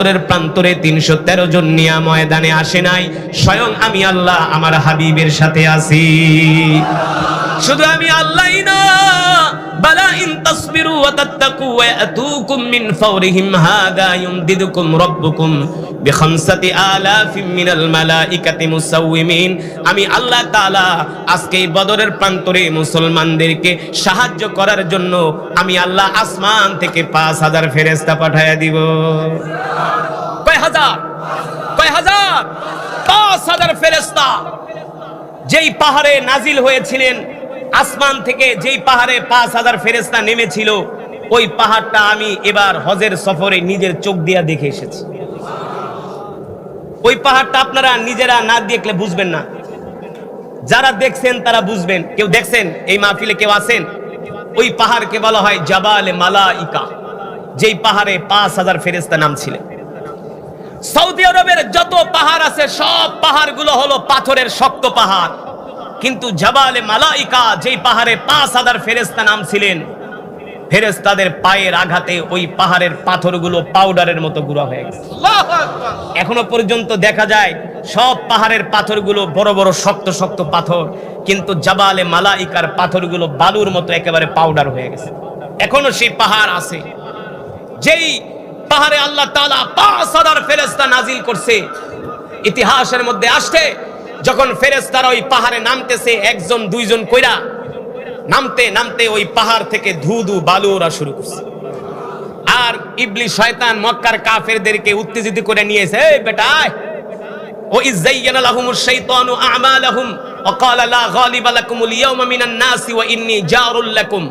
প্রান্তরে ৩১৩ জন নিয়া ময়দানে আসে নাই, স্বয়ং আমি আল্লাহ আমার হাবিবের সাথে আছি। শুধু আমি আল্লাহই না, বালা ইন তাসবিরু ওয়া তাত্তাকু ওয়া ইয়াতুকুম মিন ফাওরিহিম হাদা ইউমদিদুকুম রাব্বুকুম বিখামসাতি আলাফিম মিনাল মালাইকাতি মুসাউওয়িমিন। আমি আল্লাহ তাআলা আজকে এই বদরের প্রান্তরে মুসলমানদেরকে সাহায্য করার জন্য আমি আল্লাহ আসমান থেকে ৫,০০০ ফেরেশতা পাঠায়া দিব। কয় হাজার? ৫,০০০ ফেরেশতা যেই পাহাড়ে নাজিল হয়েছিলেন, আসমান থেকে যেই পাহাড়ে ৫,০০০ ফেরেশতা নেমেছিল, ওই পাহাড়টা আমি এবার হজের সফরে নিজের চোখ দিয়ে দেখে এসেছি। ওই পাহাড়টা আপনারা নিজেরা না দেখলে বুঝবেন না, যারা দেখছেন তারা বুঝবেন। কেউ দেখছেন? এই মাহফিলে কেউ আছেন? ওই পাহাড়কে বলা হয় জাবালে মালাইকা, যেই পাহাড়ে ৫,০০০ ফেরেশতা নামছিলেন। সৌদি আরবের যত পাহাড় আছে সব পাহাড়গুলো হলো পাথরের শক্ত পাহাড়, কিন্তু জাবালে মালাইকা যেই পাহাড়ে ৫,০০০ ফেরেশতা নামছিলেন, ফেরেশতাদের পায়ের আঘাতে ওই পাহাড়ের পাথরগুলো পাউডারের মতো গুঁড়া হয়ে গেছে। এখনো পর্যন্ত দেখা যায় সব পাহাড়ের পাথরগুলো বড় বড় শক্ত শক্ত পাথর, কিন্তু জাবালে মালাইকার পাথরগুলো বালুর মতো একেবারে পাউডার হয়ে গেছে। এখনো সেই পাহাড় আছে, যেই পাহাড়ে আল্লাহ তাআলা ৫,০০০ ফেরেশতা নাজিল করছে। ইতিহাসের মধ্যে আসছে, যখন ফেরেশতারা ওই পাহাড়ে নামতেছে, একজন দুইজন কইরা নামতে নামতে ওই পাহাড় থেকে ধুধু বালু ওরা শুরু করছে। আর ইবলিস শয়তান মক্কার কাফেরদেরকে উত্তেজিত করে নিয়েছে, এই বেটা ও ইযায়্যানা লাহুমুশ শাইতানু আমালাহুম ওয়া ক্বালা লা গালিবা লাকুমুল ইয়াওমা মিনান নাসি ওয়া ইন্নী জারুল লাকুম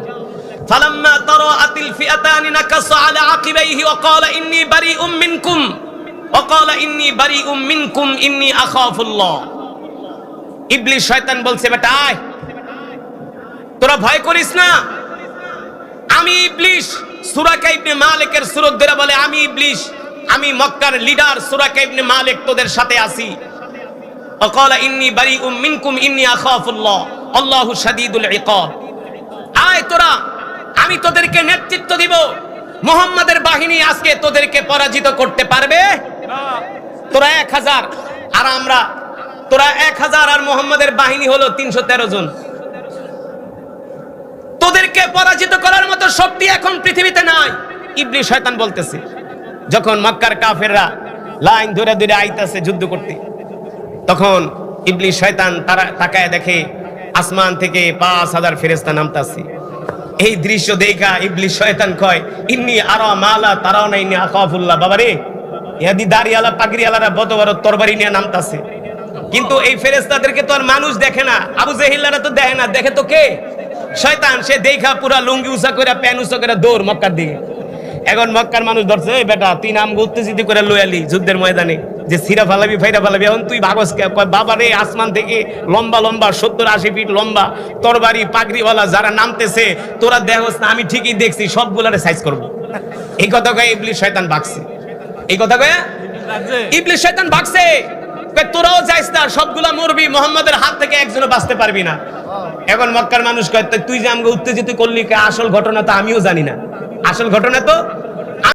ফালাম্মা তারাআতিল ফিআতানি নাকাসা আলা আকিবাইহি ওয়া ক্বালা ইন্নী বারিউম মিনকুম ওয়া ক্বালা ইন্নী বারিউম মিনকুম ইন্নী আখাফুল্লাহ। ইবলিস শয়তান বলছে, বেটা তোরা ভয় করিস না, আমি ইবলিস। সূরা ইবনে মালিকের সূরা ধরে বলে, আমি ইবলিস, আমি মক্কার লিডার সূরা ইবনে মালিক তোদের সাথে আছি। ওয়াকালা ইন্নী বারিউম মিনকুম ইন্নী আখাফুল্লাহ আল্লাহু শাদীদুল ইকাব। আয় তোরা, আমি তোদেরকে নেতৃত্ব দিব, মুহাম্মাদের বাহিনী আজকে তোদেরকে পরাজিত করতে পারবে না। তোরা ১,০০০ আর আমরা, তোরা ১,০০০ আর মুহাম্মাদের বাহিনী হলো ৩১৩ জন। তোদেরকে পরাজিত করার মতো শক্তি এখন পৃথিবীতে নাই। ইবলিস শয়তান বলতেছে। যখন মক্কার কাফেররা লাইন ধরে ধরে আইতাছে যুদ্ধ করতে, তখন ইবলিস শয়তান তারা তাকায় দেখে আসমান থেকে ৫,০০০ ফেরেশতা নামতাছে। এই দৃশ্য দেখা ইবলিস শয়তান কয়, ইন্নী আরা মালা তারাউনা ইন্নী আখাফুল্লাহ। বাবারে, ইহাদি দাড়িওয়ালা পাগড়িওয়ালারা বড় বড় তরবারি নিয়ে নামতাছে, কিন্তু এই ফেরেশতাদেরকে তো আর মানুষ দেখে না, আবু জেহেলরা তো দেখে না, দেখে তো কে? শয়তান। সে দেখা পুরা লুঙ্গি উঁচা করে প্যান উঁচা করে দৌড় মক্কার দিকে। এখন মক্কার মানুষ ধরছে, এই বেটা তুই নাম উত্তেজিত করে লয়ালি যুদ্ধের ময়দানে যে সিরা ফালাবি ফাইরা ফালাবি, এখন তুই ভাগস কে? বাবা রে, আসমান থেকে লম্বা লম্বা ৭০-৮০ ফিট লম্বা তরবারি পাগড়িওয়ালা যারা নামতেছে, তোরা দেখোস না? আমি ঠিকই দেখছি, সবগুলারে সাইজ করবো। এই কথা কয়ে ইবলিস শয়তান ভাগছে। এই কথা কয়ে ইবলিস শয়তান ভাগছে। তোরাও যাইস না, সবগুলা মরবি, মুহাম্মাদের হাত থেকে একজনও বাঁচতে পারবি না। এখন মক্কার মানুষ কয়, তুই যে আমাকে উত্তেজিত করলি, আসল ঘটনা তো আমিও জানি না। আসল ঘটনা তো